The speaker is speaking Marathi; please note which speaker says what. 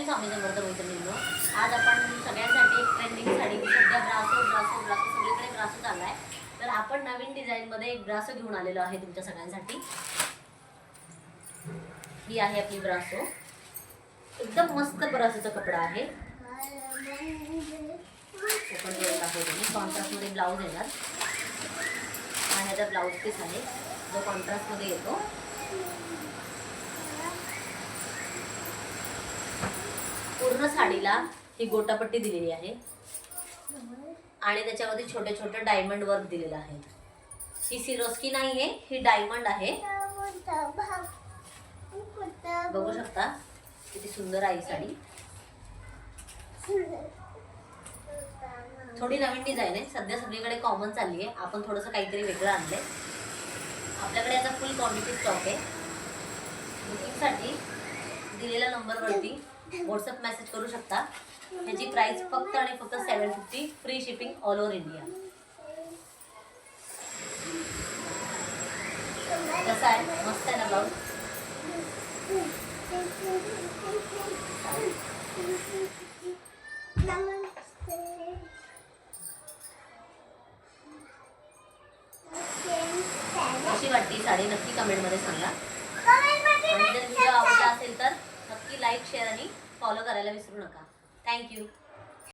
Speaker 1: स्वामी समर्थ मैत्रिणींनो. आज आपण सगळ्यांसाठी एक ट्रेंडिंग साडी, सध्या ब्रासो ब्रासो ब्रासो सगळीकडे ब्रासो चालला आहे, तर आपण नवीन डिझाईनमध्ये एक ब्रासो घेऊन आलेलो आहे तुमच्या सगळ्यांसाठी. ही आहे आपली ब्रासो. एकदम मस्त ब्रासोचा कपडा आहे. ओपन करून दाखवते मी. कॉन्ट्रास्टमध्ये ब्लाऊज येणार आणि आता ब्लाऊज पीस आहे जो कॉन्ट्रास्टमध्ये येतो. पूर्ण साडीला ही गोटापट्टी दिलेली आहे आणि त्याच्यामध्ये छोटे छोटे डायमंड वर्क दिलेलं आहे. ही सिरोस्की नाही आहे, ही डायमंड आहे. बघू शकता किती सुंदर आहे साडी. थोडी नवीन डिझाईन आहे, सध्या सगळीकडे कॉमन चालली आहे. आपण थोडंसं काहीतरी वेगळं आणलंय. आपल्याकडे याचा फुल क्वांटिटी स्टॉक आहे. बुकिंगसाठी दिलेल्या नंबरवरती व्हॉट्सअप मेसेज करू शकता. ह्याची प्राइस फक्त आणि फक्त 750, free shipping all over India. कसा आहे? मस्त आहे ना ब्लाऊज. कशी वाटली साडी नक्की कमेंटमध्ये सांगा. आणि जर व्हिडिओ आवडला असेल तर नक्की लाईक, शेअर आणि फॉलो करायला विसरू नका. थँक्यू.